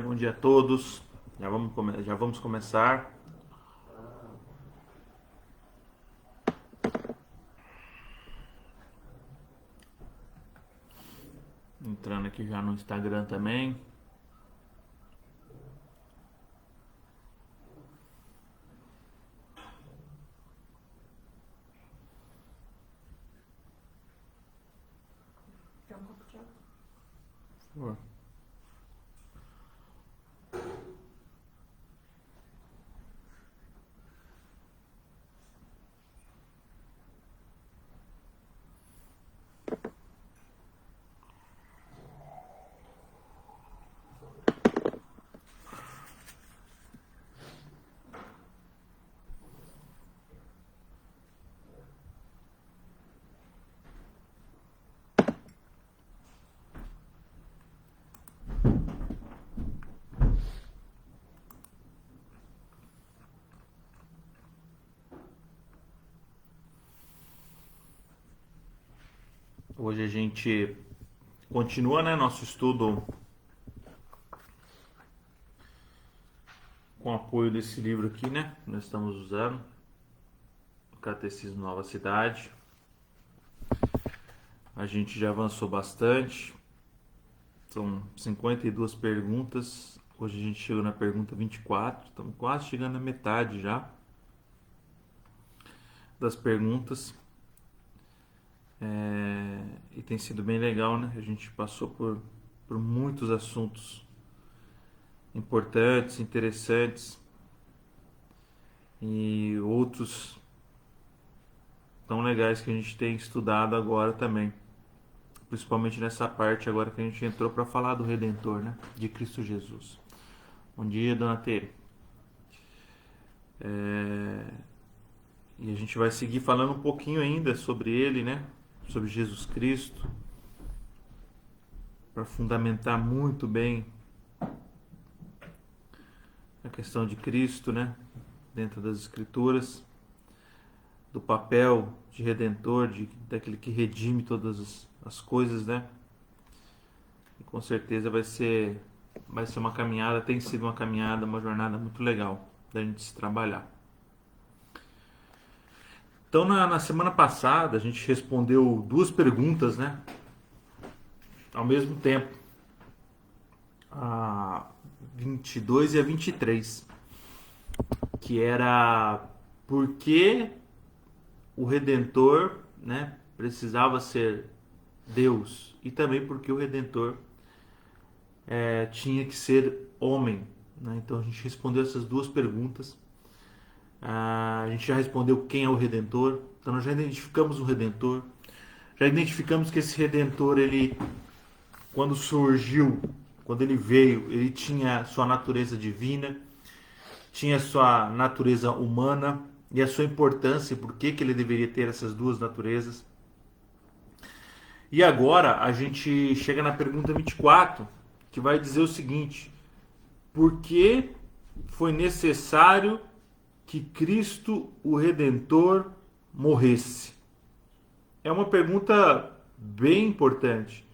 Bom dia a todos. Já vamos começar. Entrando aqui já no Instagram também. Por favor. Hoje a gente continua, né, nosso estudo com o apoio desse livro aqui, né? Nós estamos usando o Catecismo Nova Cidade. A gente já avançou bastante. São 52 perguntas. Hoje a gente chegou na pergunta 24. Estamos quase chegando à metade já das perguntas. E tem sido bem legal, né? A gente passou por muitos assuntos importantes, interessantes e outros tão legais que a gente tem estudado agora também, principalmente nessa parte agora que a gente entrou para falar do Redentor, né? De Cristo Jesus. Bom dia, dona Tere. E a gente vai seguir falando um pouquinho ainda sobre ele, né? Sobre Jesus Cristo, para fundamentar muito bem a questão de Cristo, né? Dentro das Escrituras, do papel de Redentor, daquele que redime todas as coisas, né? E com certeza vai ser uma caminhada, tem sido uma caminhada, uma jornada muito legal da gente se trabalhar. Então, na semana passada, a gente respondeu duas perguntas, né? Ao mesmo tempo. A 22 e a 23. Que era por que o Redentor, né, precisava ser Deus. E também porque o Redentor tinha que ser homem. Né? Então, a gente respondeu essas duas perguntas. A gente já respondeu quem é o Redentor, então nós já identificamos o Redentor, já identificamos que esse Redentor, ele, quando surgiu, quando ele veio, ele tinha sua natureza divina, tinha sua natureza humana e a sua importância, por que ele deveria ter essas duas naturezas. E agora a gente chega na pergunta 24, que vai dizer o seguinte: por que foi necessário que Cristo, o Redentor, morresse? É uma pergunta bem importante,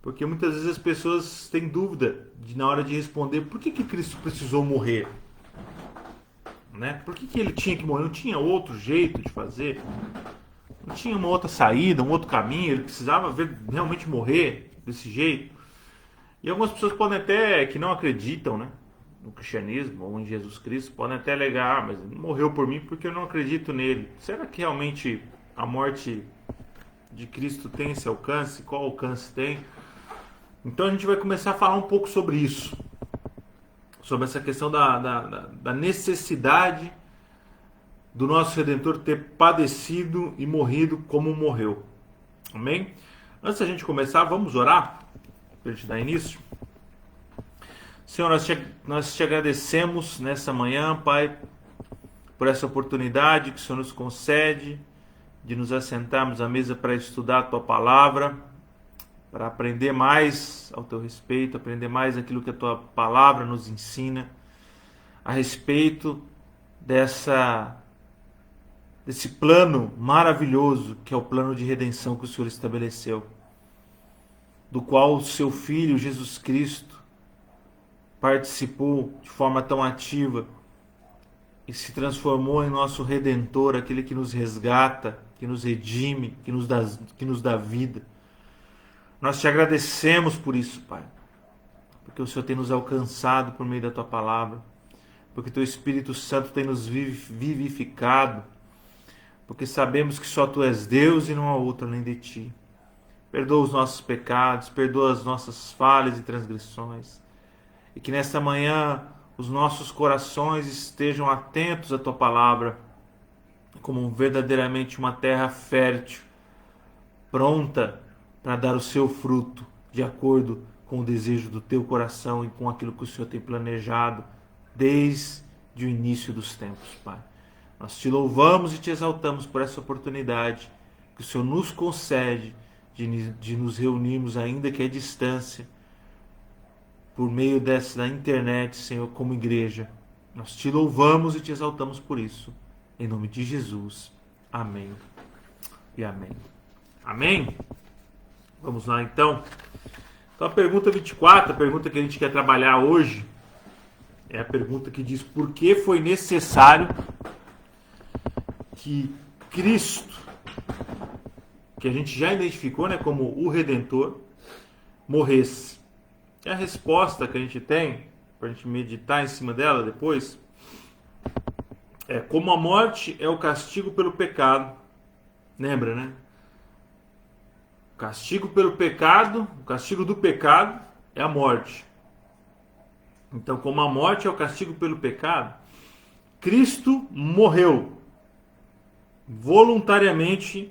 porque muitas vezes as pessoas têm dúvida na hora de responder por que Cristo precisou morrer, né? Por que ele tinha que morrer? Não tinha outro jeito de fazer? Não tinha uma outra saída, um outro caminho? Ele precisava realmente morrer desse jeito? E algumas pessoas podem até, que não acreditam, né, no cristianismo ou em Jesus Cristo, podem até alegar, mas ele morreu por mim porque eu não acredito nele. Será que realmente a morte de Cristo tem esse alcance? Qual alcance tem? Então a gente vai começar a falar um pouco sobre isso, sobre essa questão da necessidade do nosso Redentor ter padecido e morrido como morreu. Amém? Antes da gente começar, vamos orar para a gente dar início. Senhor, nós te agradecemos nessa manhã, Pai, por essa oportunidade que o Senhor nos concede de nos assentarmos à mesa para estudar a Tua Palavra, para aprender mais ao Teu respeito, aprender mais aquilo que a Tua Palavra nos ensina a respeito desse plano maravilhoso que é o plano de redenção que o Senhor estabeleceu, do qual o Seu Filho Jesus Cristo participou de forma tão ativa e se transformou em nosso Redentor, aquele que nos resgata, que nos redime, que nos dá vida. Nós te agradecemos por isso, Pai, porque o Senhor tem nos alcançado por meio da Tua Palavra, porque Teu Espírito Santo tem nos vivificado, porque sabemos que só Tu és Deus e não há outro além de Ti. Perdoa os nossos pecados, perdoa as nossas falhas e transgressões, e que nesta manhã os nossos corações estejam atentos à Tua Palavra, como verdadeiramente uma terra fértil, pronta para dar o seu fruto, de acordo com o desejo do Teu coração e com aquilo que o Senhor tem planejado desde o início dos tempos, Pai. Nós Te louvamos e Te exaltamos por essa oportunidade que o Senhor nos concede de nos reunirmos, ainda que à distância, por meio da internet, Senhor, como igreja. Nós Te louvamos e Te exaltamos por isso. Em nome de Jesus. Amém e amém. Amém? Vamos lá, então. Então, a pergunta 24, a pergunta que a gente quer trabalhar hoje, é a pergunta que diz: por que foi necessário que Cristo, que a gente já identificou, né, como o Redentor, morresse? E a resposta que a gente tem, para a gente meditar em cima dela depois, é: como a morte é o castigo pelo pecado. Lembra, né? O castigo pelo pecado, o castigo do pecado é a morte. Então, como a morte é o castigo pelo pecado, Cristo morreu voluntariamente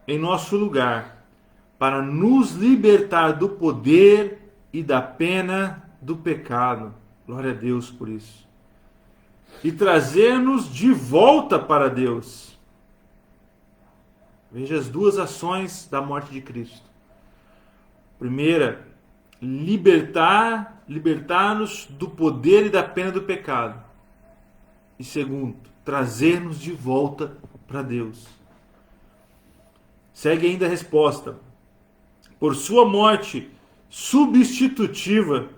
em nosso lugar, para nos libertar do poder e da pena do pecado. Glória a Deus por isso. E trazer-nos de volta para Deus. Veja as duas ações da morte de Cristo. Primeira, libertar-nos do poder e da pena do pecado. E segundo, trazer-nos de volta para Deus. Segue ainda a resposta: por sua morte substitutiva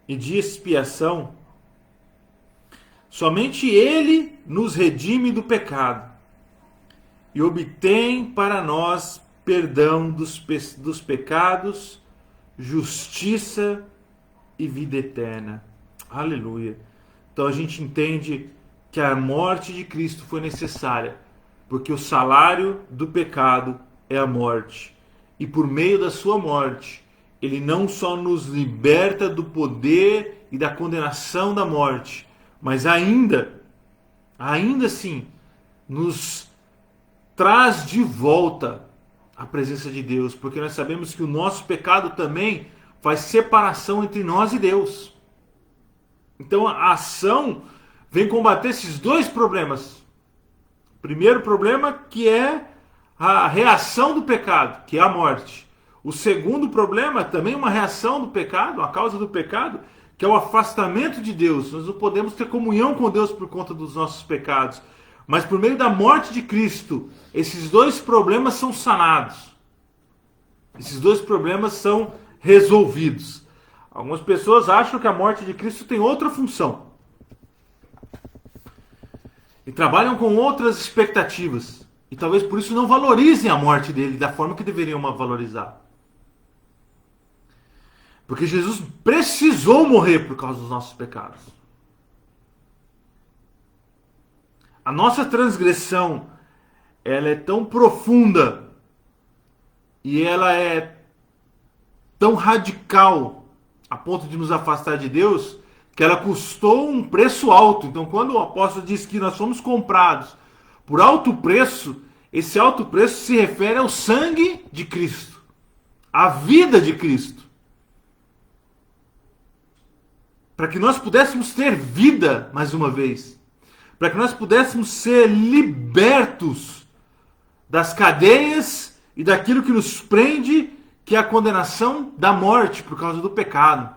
e de expiação, somente Ele nos redime do pecado e obtém para nós perdão dos pecados, justiça e vida eterna. Aleluia. Então a gente entende que a morte de Cristo foi necessária, porque o salário do pecado é a morte. E por meio da sua morte, Ele não só nos liberta do poder e da condenação da morte, mas ainda assim, nos traz de volta à presença de Deus, porque nós sabemos que o nosso pecado também faz separação entre nós e Deus. Então a ação vem combater esses dois problemas. O primeiro problema, que é a reação do pecado, que é a morte. O segundo problema, também uma reação do pecado, a causa do pecado, que é o afastamento de Deus. Nós não podemos ter comunhão com Deus por conta dos nossos pecados. Mas por meio da morte de Cristo, esses dois problemas são sanados. Esses dois problemas são resolvidos. Algumas pessoas acham que a morte de Cristo tem outra função. E trabalham com outras expectativas. E talvez por isso não valorizem a morte dele da forma que deveriam valorizar. Porque Jesus precisou morrer por causa dos nossos pecados. A nossa transgressão, ela é tão profunda e ela é tão radical a ponto de nos afastar de Deus, que ela custou um preço alto. Então, quando o apóstolo diz que nós fomos comprados Por alto preço, esse alto preço se refere ao sangue de Cristo, à vida de Cristo. Para que nós pudéssemos ter vida, mais uma vez. Para que nós pudéssemos ser libertos das cadeias e daquilo que nos prende, que é a condenação da morte por causa do pecado.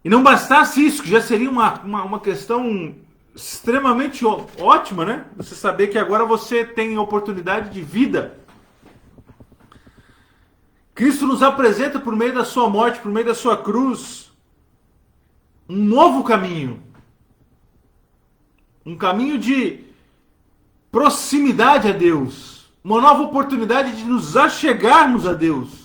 E não bastasse isso, que já seria uma questão extremamente ótima, né? Você saber que agora você tem oportunidade de vida. Cristo nos apresenta por meio da sua morte, por meio da sua cruz, um novo caminho. Um caminho de proximidade a Deus. Uma nova oportunidade de nos achegarmos a Deus.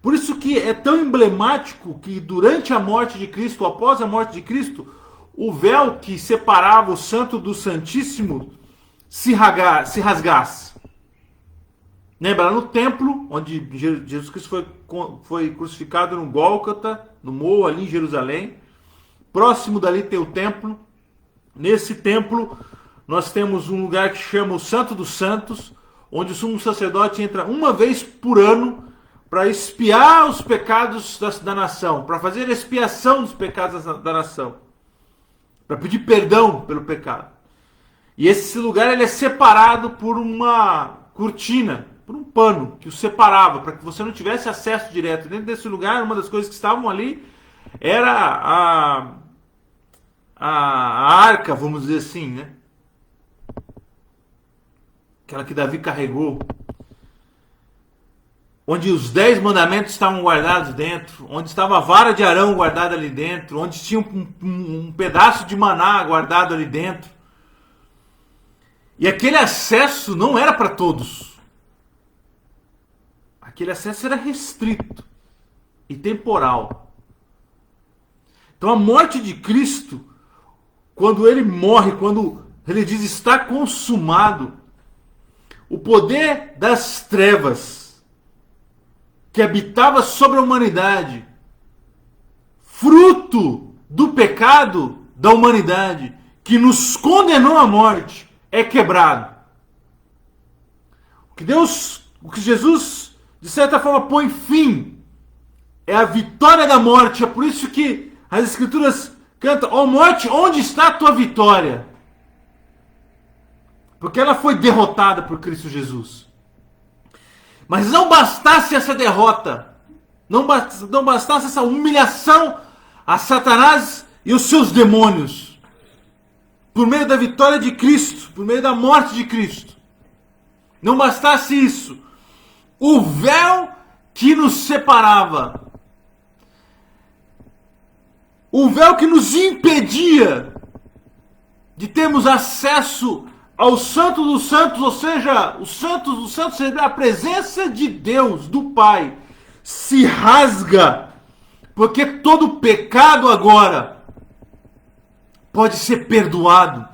Por isso que é tão emblemático que durante a morte de Cristo, após a morte de Cristo, o véu que separava o Santo do Santíssimo se rasgasse. Lembra, no templo, onde Jesus Cristo foi crucificado no Gólgota, no morro ali em Jerusalém. Próximo dali tem o templo. Nesse templo, nós temos um lugar que chama o Santo dos Santos, onde o sumo sacerdote entra uma vez por ano para expiar os pecados da nação, para fazer expiação dos pecados da nação, para pedir perdão pelo pecado. E esse lugar ele é separado por uma cortina, por um pano que o separava, para que você não tivesse acesso direto. Dentro desse lugar, uma das coisas que estavam ali era a arca, vamos dizer assim, né? Aquela que Davi carregou. Onde os 10 mandamentos estavam guardados dentro, onde estava a vara de Arão guardada ali dentro, onde tinha um pedaço de maná guardado ali dentro. E aquele acesso não era para todos. Aquele acesso era restrito e temporal. Então a morte de Cristo, quando ele morre, quando ele diz está consumado, o poder das trevas que habitava sobre a humanidade, fruto do pecado da humanidade, que nos condenou à morte, é quebrado. O que Jesus, de certa forma, põe fim, é a vitória da morte. É por isso que as Escrituras cantam: ó morte, onde está a tua vitória? Porque ela foi derrotada por Cristo Jesus. Mas não bastasse essa derrota, não bastasse essa humilhação a Satanás e os seus demônios, por meio da vitória de Cristo, por meio da morte de Cristo. Não bastasse isso, o véu que nos separava, o véu que nos impedia de termos acesso ao Santo dos Santos, ou seja, o Santo dos Santos seria a presença de Deus, do Pai, se rasga, porque todo pecado agora pode ser perdoado,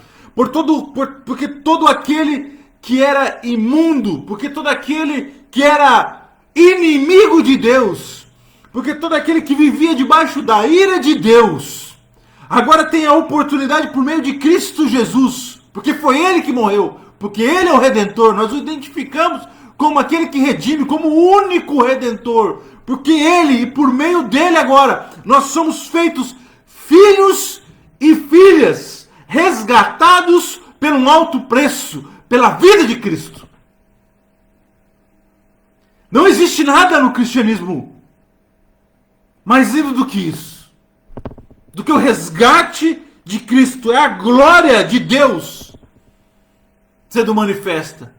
porque todo aquele que era imundo, porque todo aquele que era inimigo de Deus, porque todo aquele que vivia debaixo da ira de Deus, agora tem a oportunidade por meio de Cristo Jesus. Porque foi Ele que morreu, porque Ele é o Redentor, nós o identificamos como aquele que redime, como o único Redentor, porque Ele, e por meio dEle agora, nós somos feitos filhos e filhas, resgatados pelo alto preço, pela vida de Cristo. Não existe nada no cristianismo mais lindo do que isso, do que o resgate de Cristo, é a glória de Deus sendo manifesta.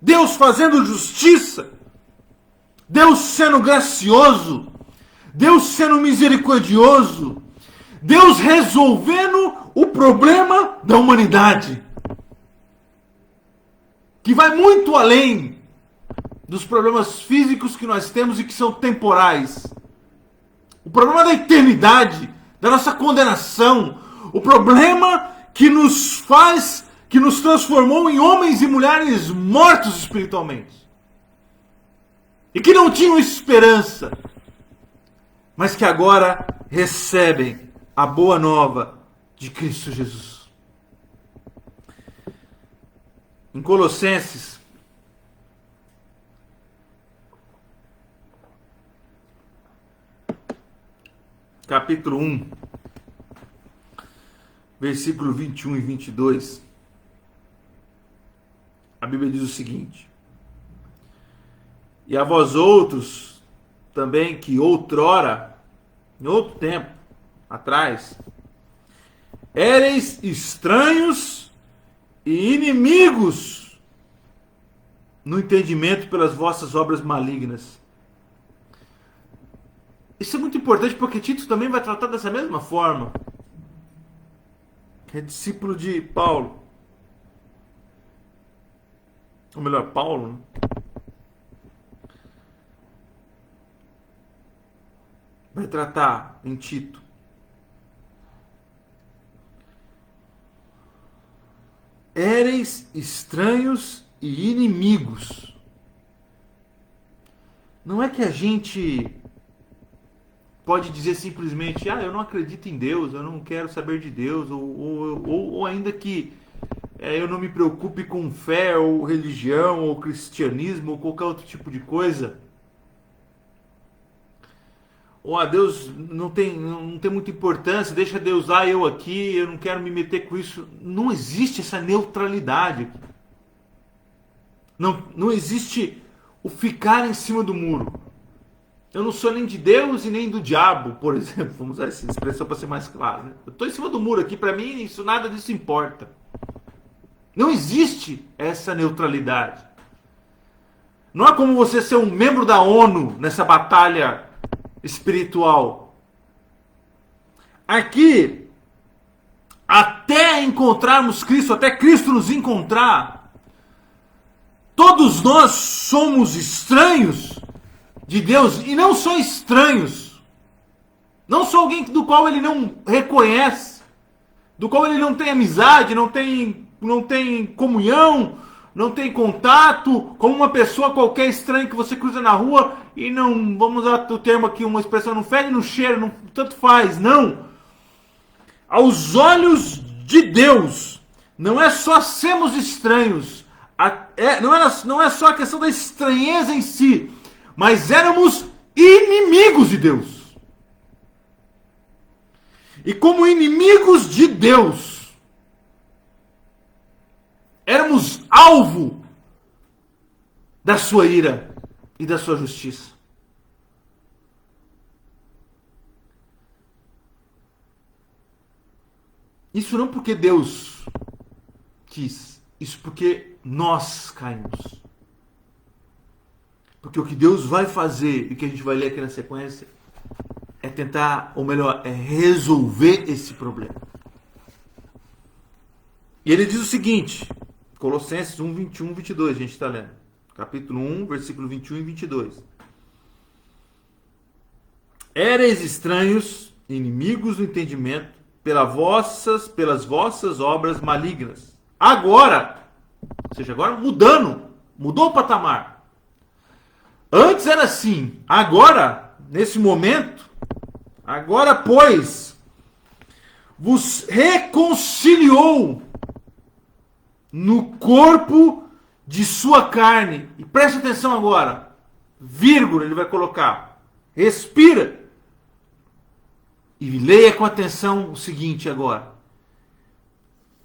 Deus fazendo justiça, Deus sendo gracioso, Deus sendo misericordioso, Deus resolvendo o problema da humanidade, que vai muito além dos problemas físicos que nós temos e que são temporais. O problema da eternidade, da nossa condenação, o problema que nos transformou em homens e mulheres mortos espiritualmente. E que não tinham esperança, mas que agora recebem a boa nova de Cristo Jesus. Em Colossenses, capítulo 1, versículo 21 e 22, a Bíblia diz o seguinte: e a vós outros também que outrora, em outro tempo atrás, éreis estranhos e inimigos no entendimento pelas vossas obras malignas. Isso é muito importante porque Tito também vai tratar dessa mesma forma. É discípulo de Paulo. Ou melhor, Paulo, né? Vai tratar em Tito. Éreis estranhos e inimigos. Não é que a gente pode dizer simplesmente, eu não acredito em Deus, eu não quero saber de Deus, ou ainda que eu não me preocupe com fé, ou religião, ou cristianismo, ou qualquer outro tipo de coisa. Ou Deus não tem muita importância, deixa Deus lá, eu aqui, eu não quero me meter com isso. Não existe essa neutralidade. Não existe o ficar em cima do muro. Eu não sou nem de Deus e nem do diabo, por exemplo. Vamos usar essa expressão para ser mais claro, né? Eu estou em cima do muro aqui, para mim isso, nada disso importa. Não existe essa neutralidade. Não é como você ser um membro da ONU nessa batalha espiritual. Aqui, até encontrarmos Cristo, até Cristo nos encontrar, todos nós somos estranhos de Deus, e não só estranhos, não só alguém do qual ele não reconhece, do qual ele não tem amizade, não tem comunhão, não tem contato, como uma pessoa qualquer estranha que você cruza na rua e não, vamos usar o termo aqui, uma expressão, não fede, não cheira, não, tanto faz, não. Aos olhos de Deus, não é só sermos estranhos, não é só a questão da estranheza em si, mas éramos inimigos de Deus. E como inimigos de Deus, éramos alvo da sua ira e da sua justiça. Isso não porque Deus quis, isso porque nós caímos. Porque o que Deus vai fazer, e que a gente vai ler aqui na sequência, é tentar, ou melhor, é resolver esse problema. E ele diz o seguinte, Colossenses 1, 21, 22, a gente está lendo. Capítulo 1, versículo 21 e 22. Éreis estranhos, inimigos do entendimento, pelas vossas obras malignas. Agora, ou seja, agora mudou o patamar. Antes era assim, agora, nesse momento, agora, pois, vos reconciliou no corpo de sua carne. E preste atenção agora, vírgula, ele vai colocar, respira. E leia com atenção o seguinte agora.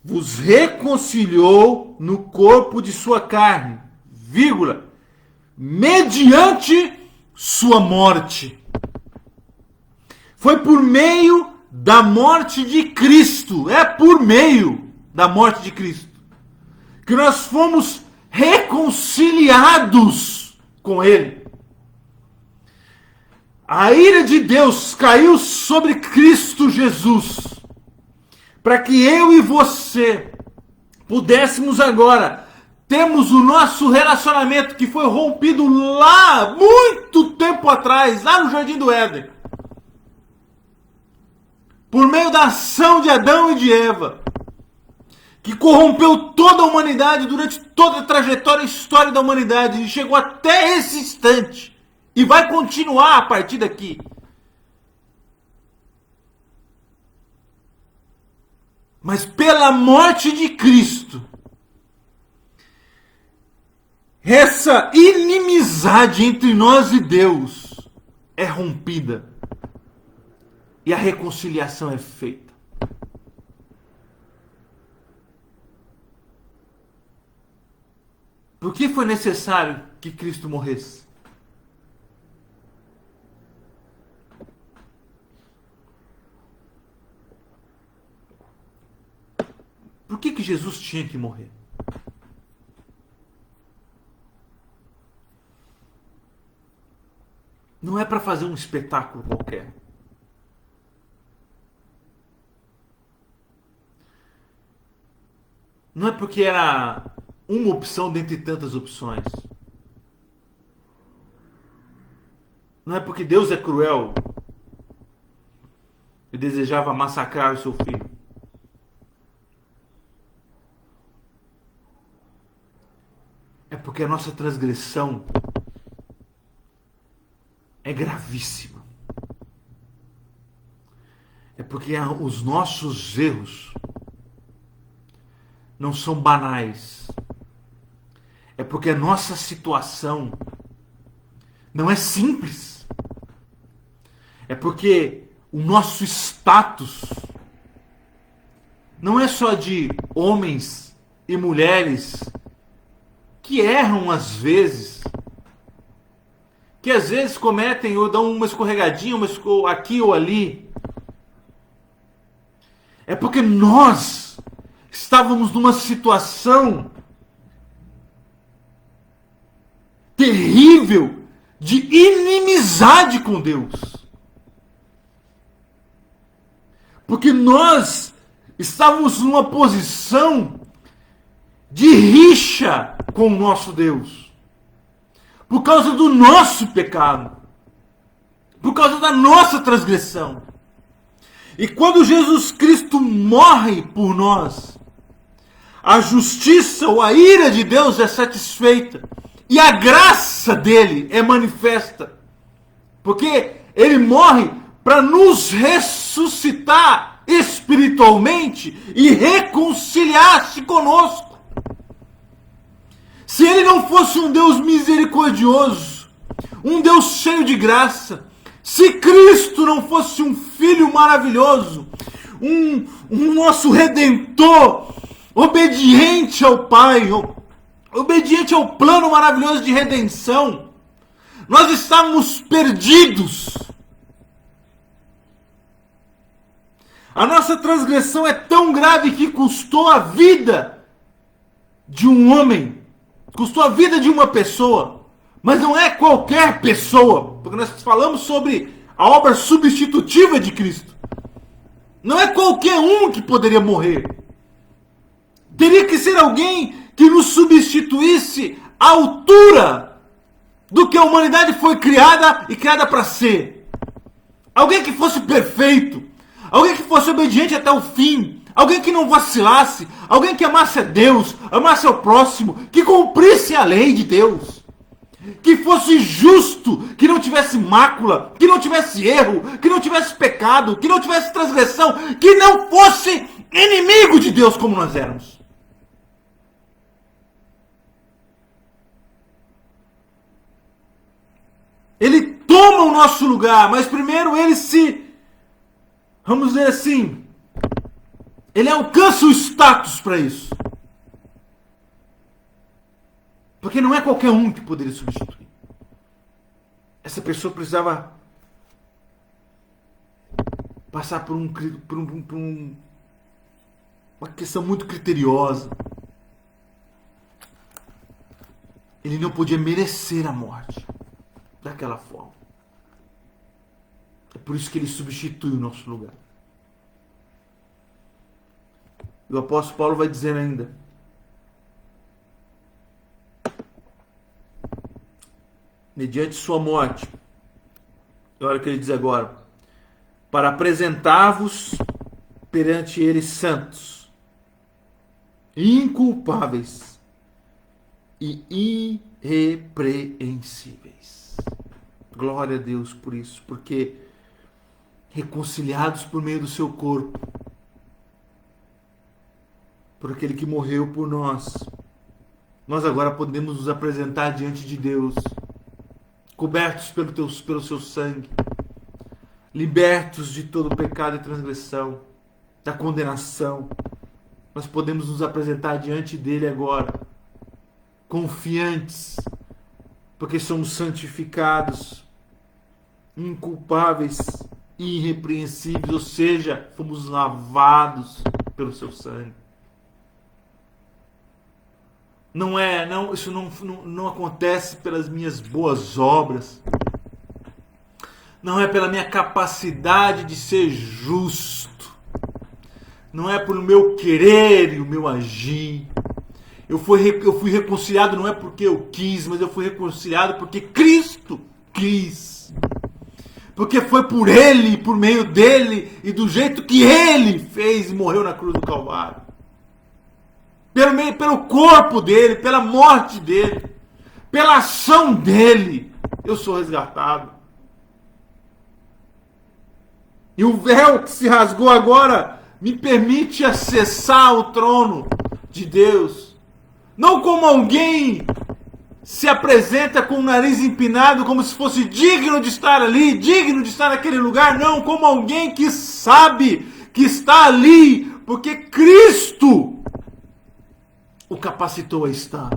Vos reconciliou no corpo de sua carne, vírgula, mediante sua morte. Foi por meio da morte de Cristo, é por meio da morte de Cristo, que nós fomos reconciliados com Ele. A ira de Deus caiu sobre Cristo Jesus, para que eu e você pudéssemos agora termos o nosso relacionamento que foi rompido lá, muito tempo atrás, lá no Jardim do Éden, por meio da ação de Adão e de Eva, que corrompeu toda a humanidade durante toda a trajetória e história da humanidade, e chegou até esse instante, e vai continuar a partir daqui. Mas pela morte de Cristo, essa inimizade entre nós e Deus é rompida e a reconciliação é feita. Por que foi necessário que Cristo morresse? Por que Jesus tinha que morrer? Não é para fazer um espetáculo qualquer. Não é porque era uma opção dentre tantas opções. Não é porque Deus é cruel e desejava massacrar o seu filho. É porque a nossa transgressão é gravíssima. É porque os nossos erros não são banais. É porque a nossa situação não é simples. É porque o nosso status não é só de homens e mulheres que erram às vezes, que às vezes cometem ou dão uma escorregadinha, aqui ou ali. É porque nós estávamos numa situação terrível de inimizade com Deus. Porque nós estávamos numa posição de rixa com o nosso Deus. Por causa do nosso pecado. Por causa da nossa transgressão. E quando Jesus Cristo morre por nós, a justiça ou a ira de Deus é satisfeita. E a graça dele é manifesta. Porque ele morre para nos ressuscitar espiritualmente e reconciliar-se conosco. Se ele não fosse um Deus misericordioso, um Deus cheio de graça, se Cristo não fosse um Filho maravilhoso, um nosso Redentor, obediente ao Pai, obediente ao plano maravilhoso de redenção, nós estávamos perdidos. A nossa transgressão é tão grave que custou a vida de um homem, custou a vida de uma pessoa, mas não é qualquer pessoa, porque nós falamos sobre a obra substitutiva de Cristo. Não é qualquer um que poderia morrer. Teria que ser alguém que nos substituísse à altura do que a humanidade foi criada e criada para ser. Alguém que fosse perfeito, alguém que fosse obediente até o fim, alguém que não vacilasse, alguém que amasse a Deus, amasse ao próximo, que cumprisse a lei de Deus, que fosse justo, que não tivesse mácula, que não tivesse erro, que não tivesse pecado, que não tivesse transgressão, que não fosse inimigo de Deus como nós éramos. Ele toma o nosso lugar, mas primeiro ele vamos dizer assim, ele alcança o status para isso. Porque não é qualquer um que poderia substituir. Essa pessoa precisava passar por uma questão muito criteriosa. Ele não podia merecer a morte daquela forma. É por isso que ele substitui o nosso lugar. E o apóstolo Paulo vai dizer ainda: mediante sua morte, olha o que ele diz agora, para apresentar-vos perante ele santos, inculpáveis e irrepreensíveis. Glória a Deus por isso, porque reconciliados por meio do seu corpo, por aquele que morreu por nós, nós agora podemos nos apresentar diante de Deus, cobertos pelo seu sangue, libertos de todo pecado e transgressão, da condenação. Nós podemos nos apresentar diante dele agora, confiantes, porque somos santificados, inculpáveis e irrepreensíveis, ou seja, fomos lavados pelo seu sangue. Isso não acontece pelas minhas boas obras. Não é pela minha capacidade de ser justo. Não é pelo meu querer e o meu agir. Eu fui reconciliado não é porque eu quis, mas eu fui reconciliado porque Cristo quis. Porque foi por Ele, por meio dEle e do jeito que Ele fez e morreu na cruz do Calvário. Pelo corpo dEle, pela morte dEle, pela ação dEle, eu sou resgatado. E o véu que se rasgou agora me permite acessar o trono de Deus. Não como alguém se apresenta com o nariz empinado, como se fosse digno de estar ali, digno de estar naquele lugar. Não, como alguém que sabe que está ali, porque Cristo o capacitou a estar.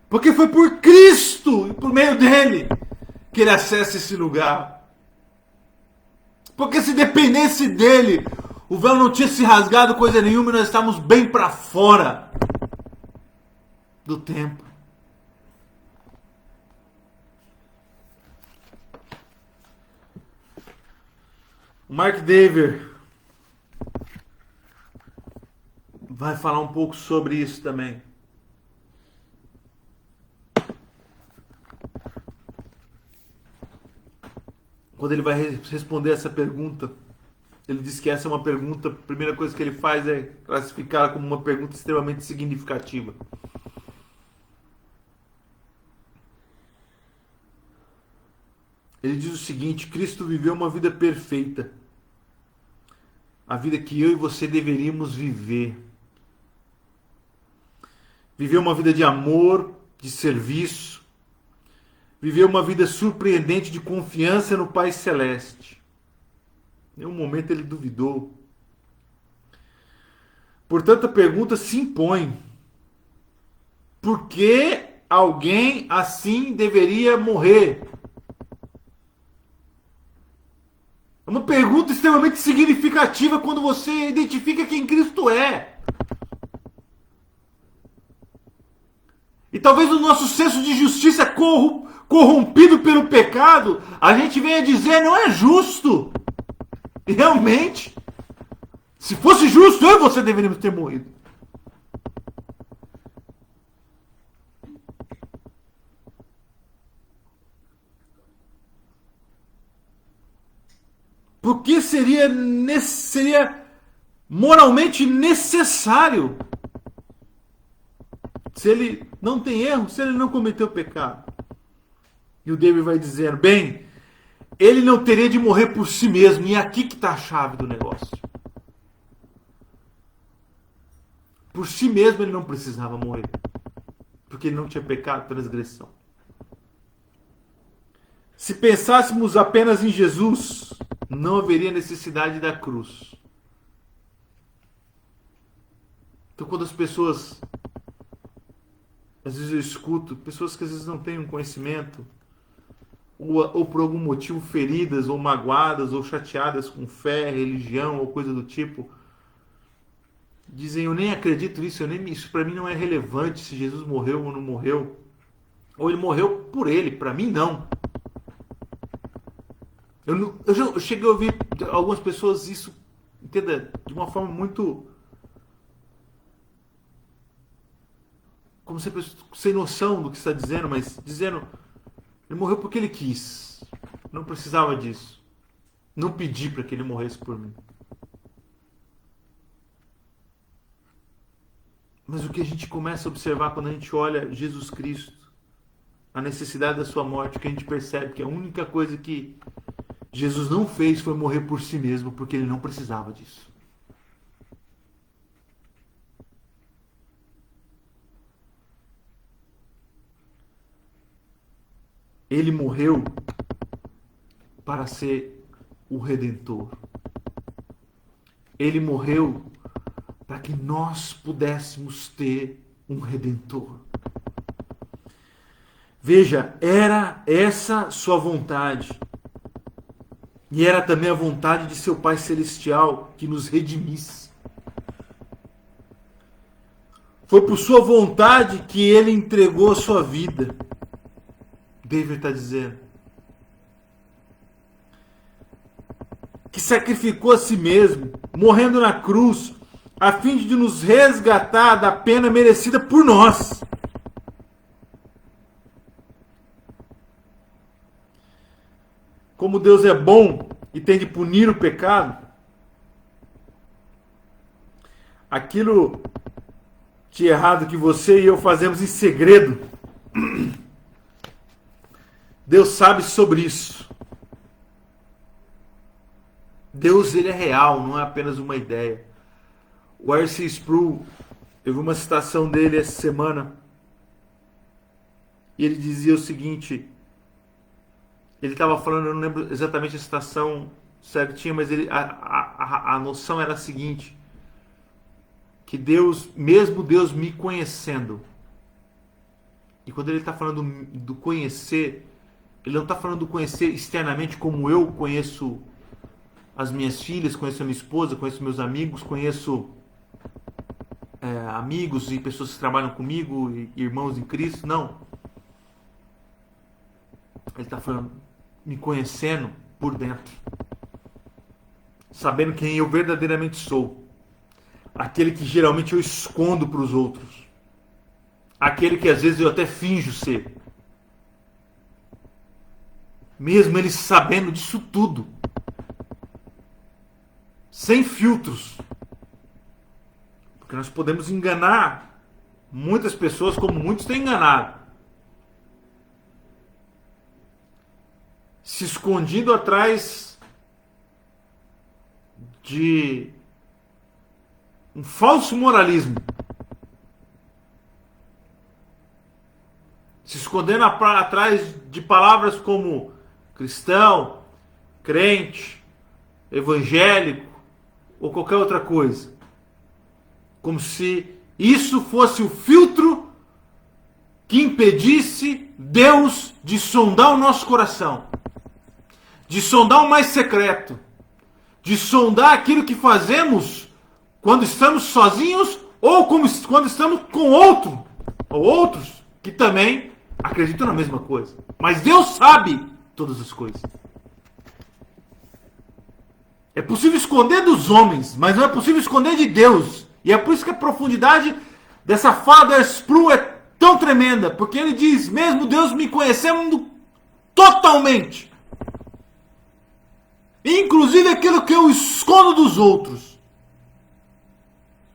Porque foi por Cristo e por meio dele que ele acessa esse lugar. Porque se dependesse dele, o véu não tinha se rasgado coisa nenhuma e nós estávamos bem para fora do templo. O Mark Dever vai falar um pouco sobre isso também. Quando ele vai responder essa pergunta, ele diz que essa é uma pergunta, a primeira coisa que ele faz é classificá-la como uma pergunta extremamente significativa. Ele diz o seguinte: Cristo viveu uma vida perfeita. A vida que eu e você deveríamos viver. Viveu uma vida de amor, de serviço. Viveu uma vida surpreendente de confiança no Pai Celeste. Em um momento ele duvidou. Portanto, a pergunta se impõe: por que alguém assim deveria morrer? É uma pergunta extremamente significativa quando você identifica quem Cristo é. E talvez no nosso senso de justiça corrompido pelo pecado, a gente venha dizer: não é justo. E realmente, se fosse justo, eu e você deveríamos ter morrido. Porque seria moralmente necessário, se ele não tem erro, se ele não cometeu pecado. E o David vai dizer: bem, ele não teria de morrer por si mesmo. E é aqui que está a chave do negócio. Por si mesmo ele não precisava morrer, porque ele não tinha pecado, transgressão. Se pensássemos apenas em Jesus, não haveria necessidade da cruz. Então, quando as pessoas, às vezes eu escuto pessoas que às vezes não têm um conhecimento, ou por algum motivo feridas, ou magoadas, ou chateadas com fé, religião, ou coisa do tipo, dizem: eu nem acredito nisso, isso para mim não é relevante se Jesus morreu ou não morreu. Ou ele morreu por ele, para mim não. Eu cheguei a ouvir algumas pessoas isso, entenda, de uma forma muito, como se sem noção do que está dizendo, mas dizendo: ele morreu porque ele quis. Não precisava disso. Não pedi para que ele morresse por mim. Mas o que a gente começa a observar quando a gente olha Jesus Cristo, a necessidade da sua morte, que a gente percebe que a única coisa que Jesus não fez foi morrer por si mesmo, porque ele não precisava disso. Ele morreu para ser o Redentor. Ele morreu para que nós pudéssemos ter um Redentor. Veja, era essa sua vontade. E era também a vontade de seu Pai Celestial que nos redimisse. Foi por sua vontade que ele entregou a sua vida. David está dizendo. Que sacrificou a si mesmo, morrendo na cruz, a fim de nos resgatar da pena merecida por nós. Como Deus é bom e tem de punir o pecado, aquilo de errado que você e eu fazemos em segredo, Deus sabe sobre isso. Deus, ele é real, não é apenas uma ideia. O R.C. Sproul, eu vi uma citação dele essa semana, e ele dizia o seguinte, ele estava falando, eu não lembro exatamente a citação certinha, mas a noção era a seguinte, que Deus, mesmo Deus me conhecendo, e quando ele está falando do conhecer, ele não está falando do conhecer externamente como eu conheço as minhas filhas, conheço a minha esposa, conheço meus amigos, conheço amigos e pessoas que trabalham comigo, e irmãos em Cristo, não. Ele está falando, me conhecendo por dentro, sabendo quem eu verdadeiramente sou, aquele que geralmente eu escondo para os outros, aquele que às vezes eu até finjo ser, mesmo ele sabendo disso tudo, sem filtros, porque nós podemos enganar muitas pessoas como muitos têm enganado, se escondido atrás de um falso moralismo, se escondendo atrás de palavras como cristão, crente, evangélico ou qualquer outra coisa, como se isso fosse o filtro que impedisse Deus de sondar o nosso coração, de sondar o mais secreto, de sondar aquilo que fazemos quando estamos sozinhos ou quando estamos com outro, ou outros que também acreditam na mesma coisa. Mas Deus sabe todas as coisas. É possível esconder dos homens, mas não é possível esconder de Deus. E é por isso que a profundidade dessa fala da Sproul é tão tremenda, porque ele diz, mesmo Deus me conhecendo totalmente, inclusive aquilo que eu escondo dos outros,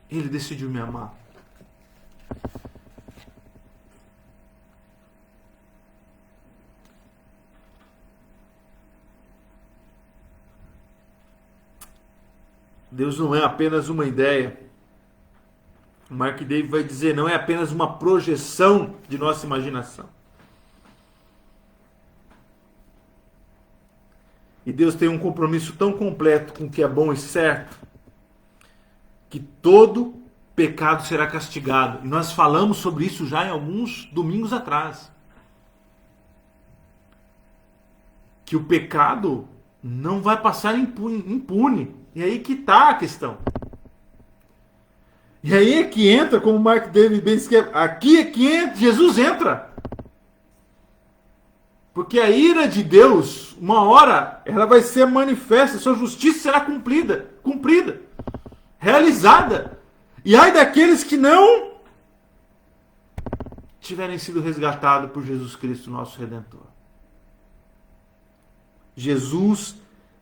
ele decidiu me amar. Deus não é apenas uma ideia. Mark David vai dizer, não é apenas uma projeção de nossa imaginação. E Deus tem um compromisso tão completo com o que é bom e certo, que todo pecado será castigado. E nós falamos sobre isso já em alguns domingos atrás. Que o pecado não vai passar impune. E aí que está a questão. E aí é que entra, como Mark David bem escreve, aqui é que entra, Jesus entra. Porque a ira de Deus, uma hora, ela vai ser manifesta, sua justiça será cumprida, realizada. E ai daqueles que não tiverem sido resgatados por Jesus Cristo, nosso Redentor. Jesus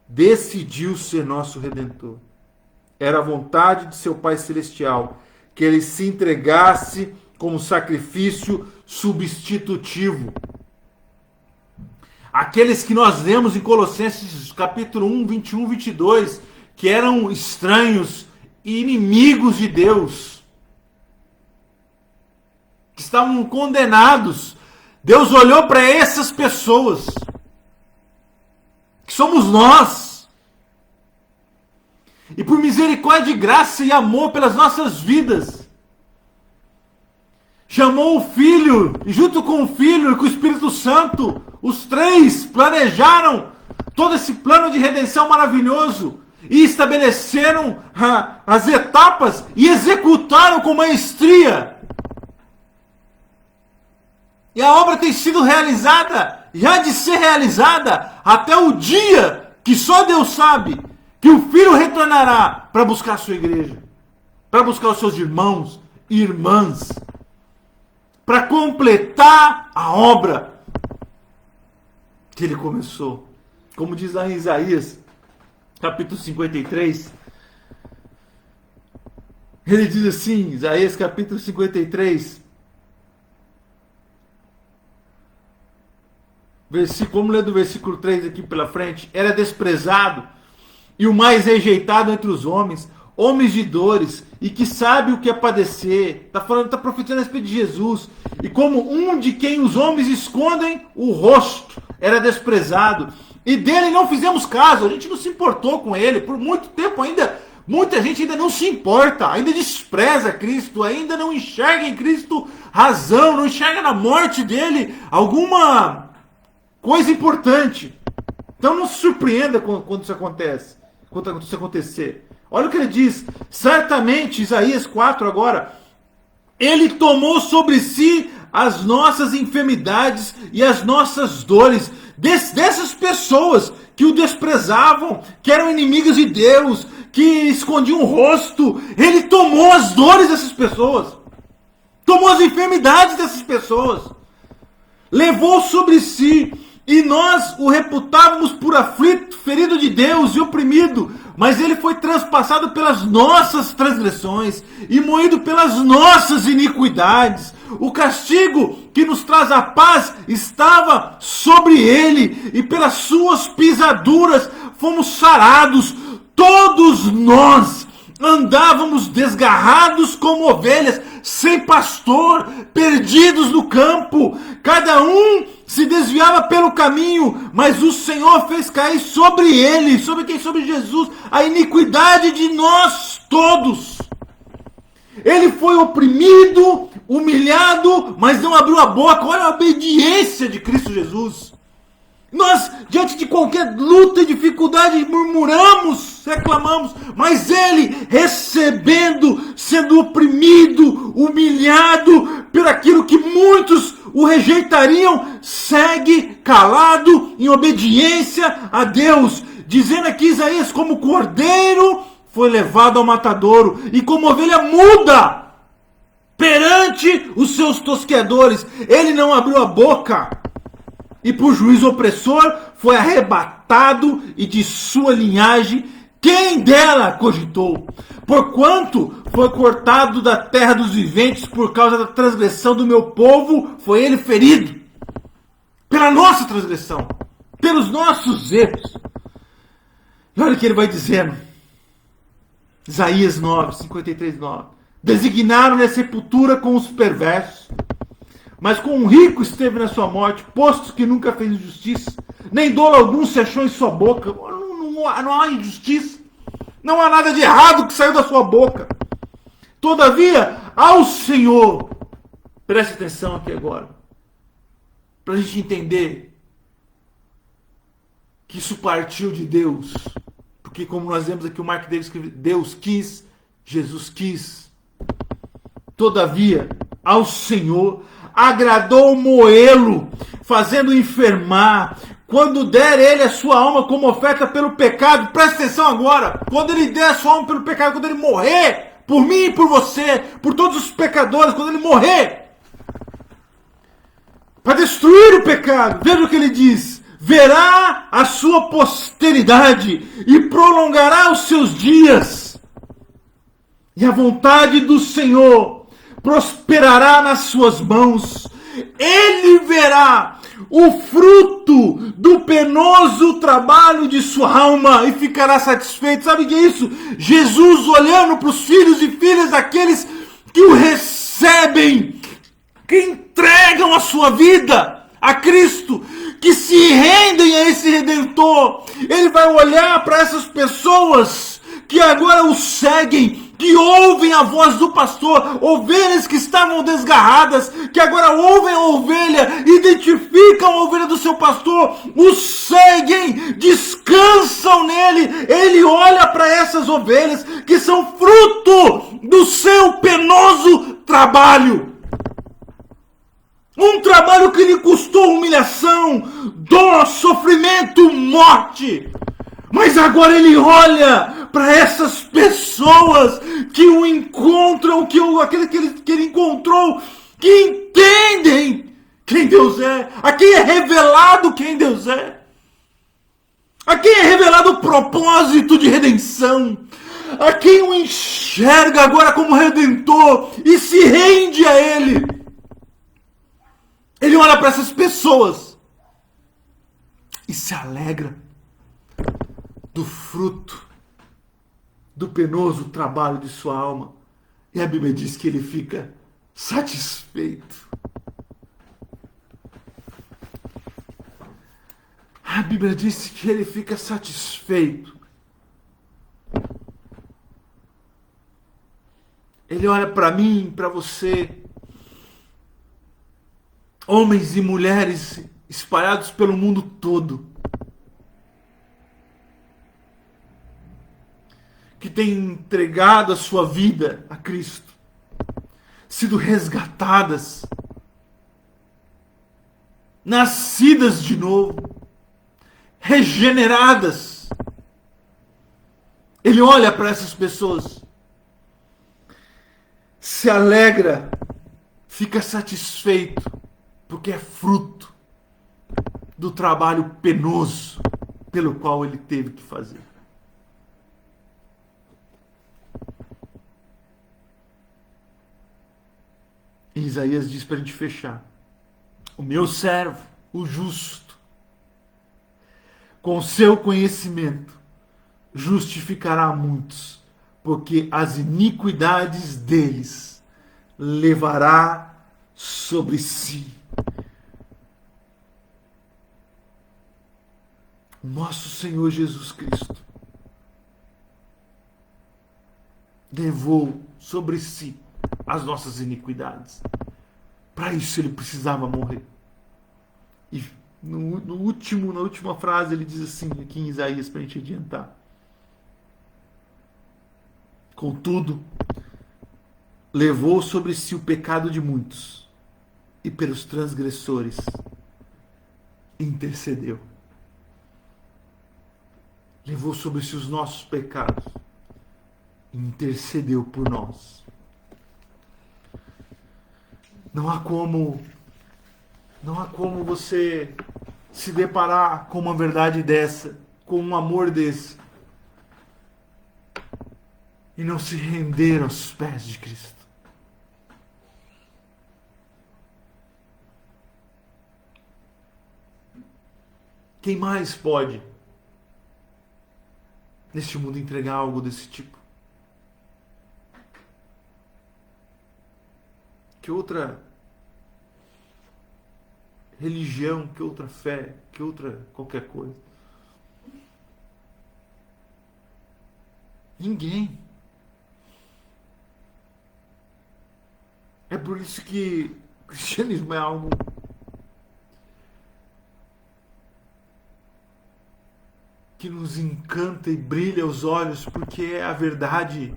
decidiu ser nosso Redentor. Era a vontade de seu Pai Celestial que ele se entregasse como sacrifício substitutivo. Aqueles que nós lemos em Colossenses capítulo 1, 21, 22, que eram estranhos e inimigos de Deus, que estavam condenados, Deus olhou para essas pessoas, que somos nós, e por misericórdia e graça e amor pelas nossas vidas, chamou o Filho, e junto com o Filho e com o Espírito Santo, os três planejaram todo esse plano de redenção maravilhoso, e estabeleceram as etapas e executaram com maestria. E a obra tem sido realizada, já de ser realizada, até o dia que só Deus sabe, que o Filho retornará para buscar a sua igreja, para buscar os seus irmãos e irmãs, para completar a obra que ele começou. Como diz lá em Isaías, capítulo 53, ele diz assim, Isaías capítulo 53, vamos ler do versículo 3 aqui pela frente. Era desprezado e o mais rejeitado entre os homens de dores, e que sabe o que é padecer. Está profetizando a respeito de Jesus. E como um de quem os homens escondem o rosto, era desprezado, e dele não fizemos caso. A gente não se importou com ele por muito tempo ainda. Muita gente ainda não se importa, ainda despreza Cristo, ainda não enxerga em Cristo razão, não enxerga na morte dele alguma coisa importante. Então não se surpreenda quando isso acontece, quando isso acontecer. Olha o que ele diz, certamente, Isaías 4 agora, ele tomou sobre si as nossas enfermidades e as nossas dores, dessas pessoas que o desprezavam, que eram inimigas de Deus, que escondiam o rosto. Ele tomou as dores dessas pessoas, tomou as enfermidades dessas pessoas, levou sobre si, e nós o reputávamos por aflito, ferido de Deus e oprimido, mas ele foi transpassado pelas nossas transgressões e moído pelas nossas iniquidades. O castigo que nos traz a paz estava sobre ele, e pelas suas pisaduras fomos sarados. Todos nós andávamos desgarrados como ovelhas, sem pastor, perdidos no campo. Cada um se desviava pelo caminho, mas o Senhor fez cair sobre ele, sobre quem? Sobre Jesus, a iniquidade de nós todos. Ele foi oprimido, humilhado, mas não abriu a boca. Olha a obediência de Cristo Jesus. Nós, diante de qualquer luta e dificuldade, murmuramos, reclamamos, mas ele, recebendo, sendo oprimido, humilhado por aquilo que muitos o rejeitariam, segue calado em obediência a Deus, dizendo aqui Isaías, como cordeiro foi levado ao matadouro, e como ovelha muda perante os seus tosqueadores, ele não abriu a boca, e por juízo opressor foi arrebatado, e de sua linhagem quem dela cogitou? Porquanto foi cortado da terra dos viventes por causa da transgressão do meu povo, foi ele ferido pela nossa transgressão, pelos nossos erros. E olha o que ele vai dizendo, Isaías 9, 53, 9. Designaram-lhe a sepultura com os perversos, mas com um rico esteve na sua morte, posto que nunca fez injustiça, nem dolo algum se achou em sua boca. Não há injustiça, não há nada de errado que saiu da sua boca. Todavia, ao Senhor, preste atenção aqui agora, para a gente entender que isso partiu de Deus, porque como nós vemos aqui o Mark Davis escreve, Deus quis, Jesus quis. Todavia, ao Senhor agradou moê-lo, fazendo enfermar, quando der ele a sua alma como oferta pelo pecado. Presta atenção agora, quando ele der a sua alma pelo pecado, quando ele morrer, por mim e por você, por todos os pecadores, quando ele morrer, para destruir o pecado, veja o que ele diz, verá a sua posteridade e prolongará os seus dias, e a vontade do Senhor prosperará nas suas mãos. Ele verá o fruto do penoso trabalho de sua alma e ficará satisfeito. Sabe o que é isso? Jesus olhando para os filhos e filhas daqueles que o recebem que entregam a sua vida a Cristo, que se rendem a esse Redentor. Ele vai olhar para essas pessoas que agora o seguem, que ouvem a voz do pastor, ovelhas que estavam desgarradas, que agora ouvem a ovelha, identificam a ovelha do seu pastor, o seguem, descansam nele. Ele olha para essas ovelhas que são fruto do seu penoso trabalho. Um trabalho que lhe custou humilhação, dor, sofrimento, morte. Mas agora ele olha para essas pessoas que o encontram, aquele que ele encontrou, que entendem quem Deus é, a quem é revelado quem Deus é, a quem é revelado o propósito de redenção, a quem o enxerga agora como Redentor e se rende a Ele. Ele olha para essas pessoas e se alegra do fruto do penoso trabalho de sua alma. E a Bíblia diz que ele fica satisfeito. A Bíblia diz que ele fica satisfeito. Ele olha para mim, para você, homens e mulheres espalhados pelo mundo todo, que têm entregado a sua vida a Cristo, sido resgatadas, nascidas de novo, regeneradas. Ele olha para essas pessoas, se alegra, fica satisfeito, porque é fruto do trabalho penoso pelo qual ele teve que fazer. E Isaías diz para a gente fechar: o meu servo, o justo, com seu conhecimento, justificará muitos, porque as iniquidades deles levará sobre si. O nosso Senhor Jesus Cristo levou sobre si as nossas iniquidades. Para isso ele precisava morrer. E na última frase ele diz assim, aqui em Isaías, para a gente adiantar: contudo, levou sobre si o pecado de muitos, e pelos transgressores intercedeu. Levou sobre si os nossos pecados e intercedeu por nós. Não há como você se deparar com uma verdade dessa, com um amor desse, e não se render aos pés de Cristo. Quem mais pode, neste mundo, entregar algo desse tipo? Que outra religião, que outra fé, que outra qualquer coisa? Ninguém. É por isso que o cristianismo é algo que nos encanta e brilha os olhos, porque é a verdade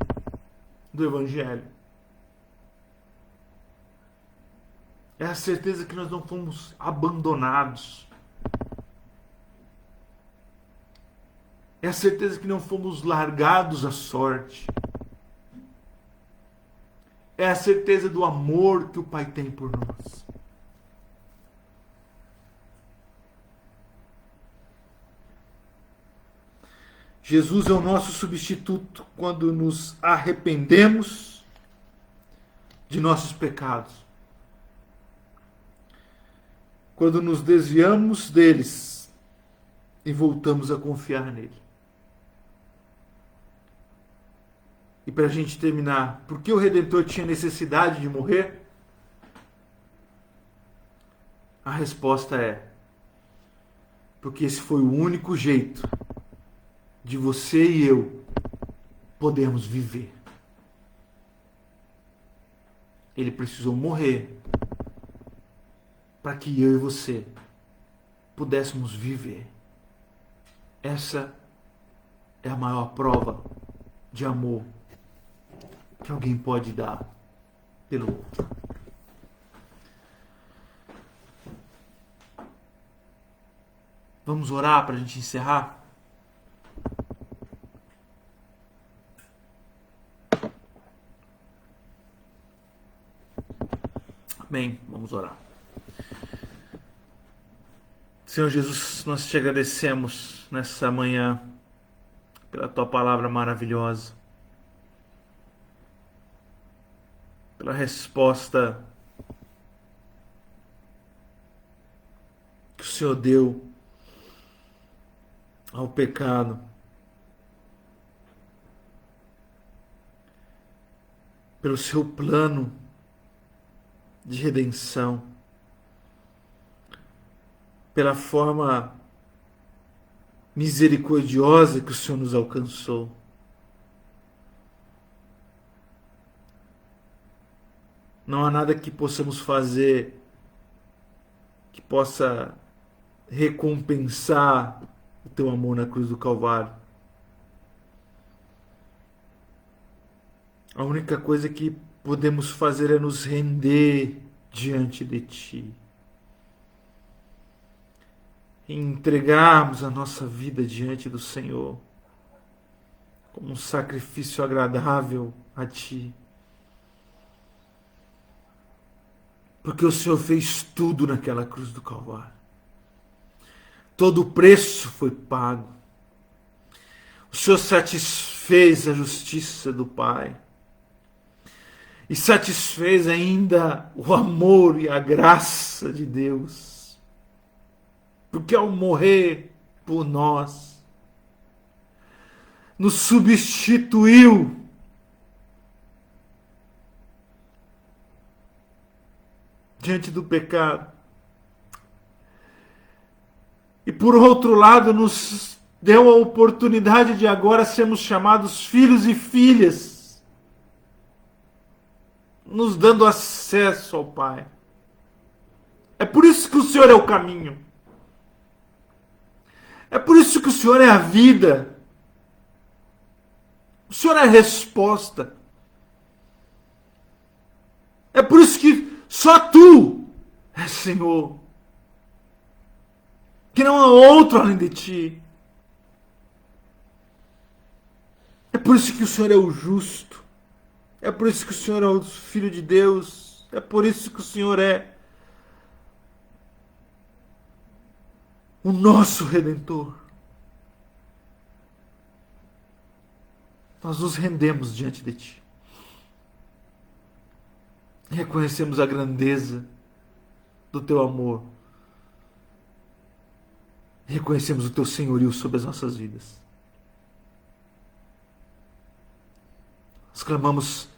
do Evangelho. É a certeza que nós não fomos abandonados. É a certeza que não fomos largados à sorte. É a certeza do amor que o Pai tem por nós. Jesus é o nosso substituto quando nos arrependemos de nossos pecados. Quando nos desviamos deles e voltamos a confiar nele. E para a gente terminar, por que o Redentor tinha necessidade de morrer? A resposta é: porque esse foi o único jeito de você e eu podermos viver. Ele precisou morrer para que eu e você pudéssemos viver. Essa é a maior prova de amor que alguém pode dar pelo outro. Vamos orar para a gente encerrar? Amém. Vamos orar. Senhor Jesus, nós te agradecemos nessa manhã pela tua palavra maravilhosa, pela resposta que o Senhor deu ao pecado, pelo seu plano de redenção, pela forma misericordiosa que o Senhor nos alcançou. Não há nada que possamos fazer que possa recompensar o teu amor na cruz do Calvário. A única coisa que podemos fazer é nos render diante de ti. E entregarmos a nossa vida diante do Senhor como um sacrifício agradável a ti. Porque o Senhor fez tudo naquela cruz do Calvário. Todo o preço foi pago. O Senhor satisfez a justiça do Pai. E satisfez ainda o amor e a graça de Deus. Porque ao morrer por nós, nos substituiu diante do pecado. E por outro lado, nos deu a oportunidade de agora sermos chamados filhos e filhas, nos dando acesso ao Pai. É por isso que o Senhor é o caminho. É por isso que o Senhor é a vida. O Senhor é a resposta. É por isso que só Tu és Senhor. Que não há outro além de Ti. É por isso que o Senhor é o justo. É por isso que o Senhor é o Filho de Deus. É por isso que o Senhor é o nosso Redentor. Nós nos rendemos diante de Ti. Reconhecemos a grandeza do Teu amor. Reconhecemos o Teu senhorio sobre as nossas vidas. Nós clamamos: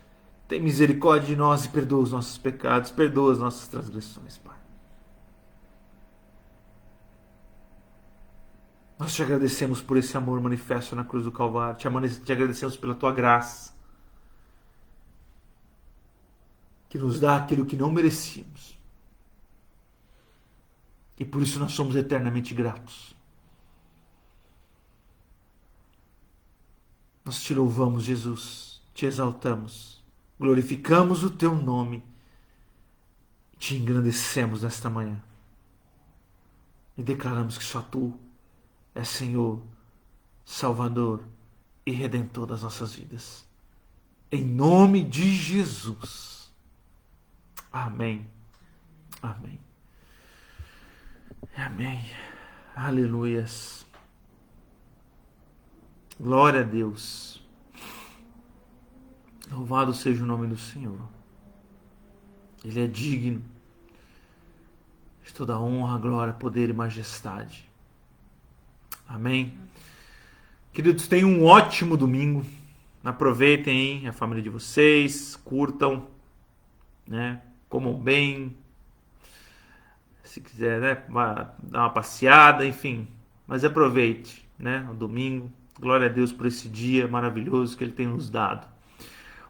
tem misericórdia de nós e perdoa os nossos pecados, perdoa as nossas transgressões, Pai. Nós te agradecemos por esse amor manifesto na cruz do Calvário. Te agradecemos pela Tua graça, que nos dá aquilo que não merecíamos. E por isso nós somos eternamente gratos. Nós te louvamos, Jesus, te exaltamos, glorificamos o Teu nome, te engrandecemos nesta manhã e declaramos que só Tu és Senhor, Salvador e Redentor das nossas vidas. Em nome de Jesus. Amém. Amém. Amém. Aleluias. Glória a Deus. Louvado seja o nome do Senhor. Ele é digno de toda honra, glória, poder e majestade. Amém. Queridos, tenham um ótimo domingo. Aproveitem, hein, a família de vocês, curtam, né? Comam bem, se quiser, né, dar uma passeada, enfim. Mas aproveite, né, o domingo. Glória a Deus por esse dia maravilhoso que Ele tem nos dado.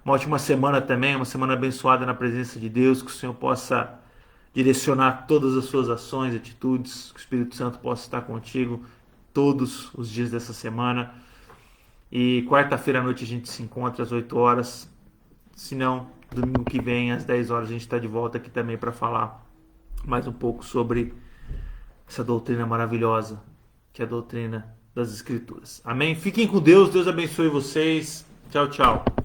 Uma ótima semana também, uma semana abençoada na presença de Deus, que o Senhor possa direcionar todas as suas ações, atitudes, que o Espírito Santo possa estar contigo todos os dias dessa semana. E quarta-feira à noite a gente se encontra às 8 horas. Se não, domingo que vem às 10 horas a gente está de volta aqui também para falar mais um pouco sobre essa doutrina maravilhosa, que é a doutrina das Escrituras. Amém? Fiquem com Deus, Deus abençoe vocês. Tchau, tchau.